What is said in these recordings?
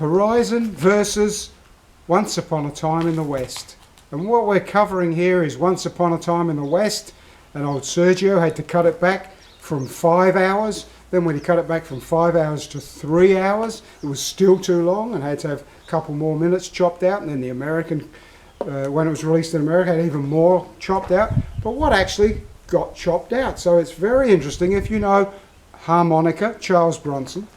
Horizon versus Once Upon a Time in the West. And what we're covering here is Once Upon a Time in the West, and old Sergio had to cut it back from 5 hours. Then when he cut it back from 5 hours to 3 hours, it was still too long and had to have a couple more minutes chopped out. And then the American, when it was released in America, had even more chopped out. But what actually got chopped out? So it's very interesting. If you know harmonica, Charles Bronson,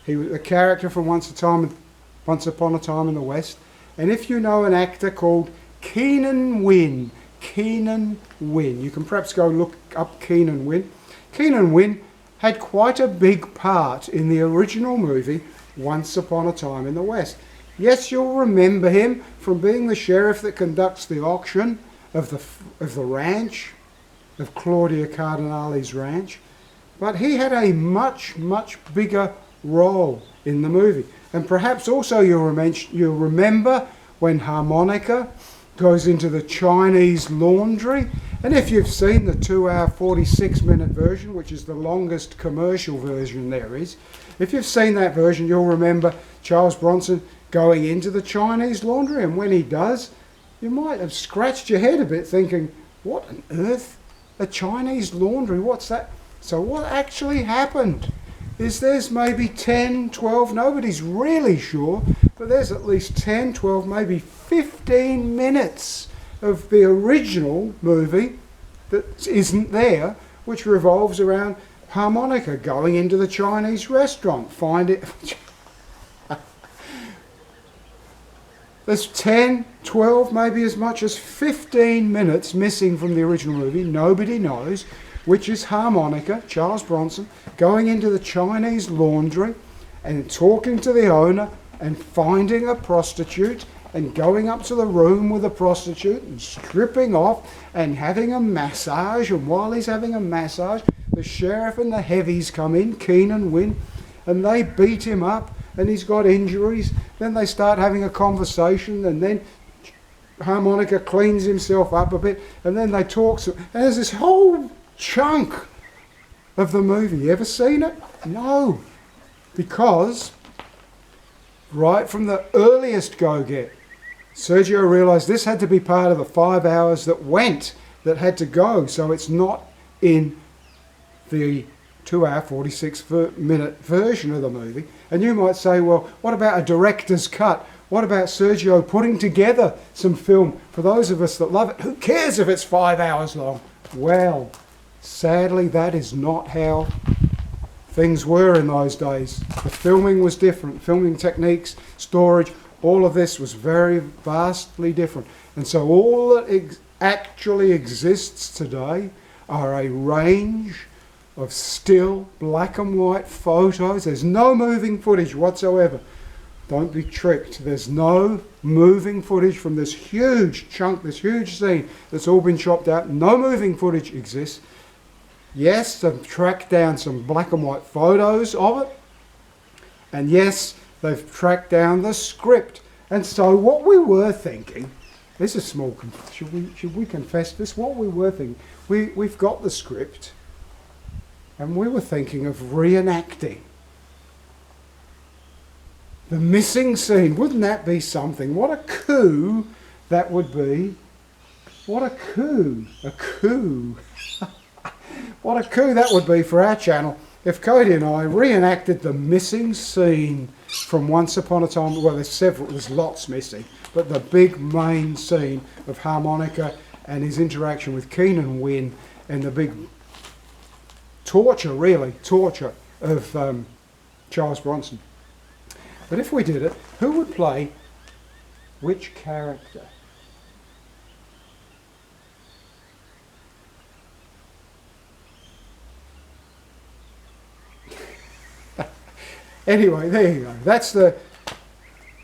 he was a character from Once Upon a Time in the West. And if you know an actor called Keenan Wynn, you can perhaps go look up Keenan Wynn. Keenan Wynn had quite a big part in the original movie Once Upon a Time in the West. Yes, you'll remember him from being the sheriff that conducts the auction of the ranch, of Claudia Cardinale's ranch, but he had a much bigger role in the movie. And perhaps also you'll remember when harmonica goes into the Chinese laundry. And if you've seen the 2-hour 46-minute version, which is the longest commercial version there is, if you've seen that version, you'll remember Charles Bronson going into the Chinese laundry, and when he does, you might have scratched your head a bit thinking, what on earth? A Chinese laundry, what's that? So what actually happened is there's maybe 10, 12, nobody's really sure, but there's at least 10, 12, maybe 15 minutes of the original movie that isn't there, which revolves around harmonica going into the Chinese restaurant. Find it. There's 10, 12, maybe as much as 15 minutes missing from the original movie. Nobody knows, which is harmonica, Charles Bronson, going into the Chinese laundry and talking to the owner and finding a prostitute and going up to the room with a prostitute and stripping off and having a massage. And while he's having a massage, the sheriff and the heavies come in, Keenan Wynn, and they beat him up and he's got injuries. Then they start having a conversation, and then harmonica cleans himself up a bit, and then they talk. And there's this whole chunk of the movie. You ever seen it? No. Because right from the earliest go-get, Sergio realised this had to be part of the 5 hours that had to go. So it's not in the 2-hour 46-minute version of the movie. And you might say, well, what about a director's cut? What about Sergio putting together some film for those of us that love it? Who cares if it's 5 hours long? Well, sadly, that is not how things were in those days. The filming was different. Filming techniques, storage, all of this was very vastly different. And so all that actually exists today are a range of still black and white photos. There's no moving footage whatsoever. Don't be tricked. There's no moving footage from this huge chunk, this huge scene that's all been chopped out. No moving footage exists. Yes, they've tracked down some black and white photos of it. And yes, they've tracked down the script. And so what we were thinking, this is small, should we confess this? What we were thinking, we've got the script, and we were thinking of reenacting the missing scene. Wouldn't that be something? What a coup that would be. What a coup. A coup. What a coup that would be for our channel if Cody and I reenacted the missing scene from Once Upon a Time. Well, there's lots missing, but the big main scene of harmonica and his interaction with Keenan Wynn and the big torture of Charles Bronson. But if we did it, who would play which character? Anyway, there you go. That's the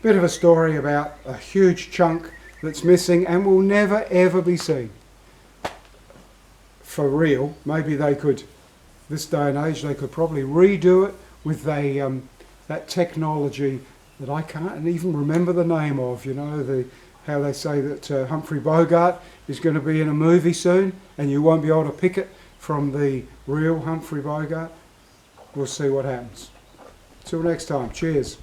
bit of a story about a huge chunk that's missing and will never ever be seen. For real, maybe they could, this day and age, they could probably redo it with that technology that I can't even remember the name of. You know, how they say that Humphrey Bogart is going to be in a movie soon and you won't be able to pick it from the real Humphrey Bogart. We'll see what happens. Till next time, cheers.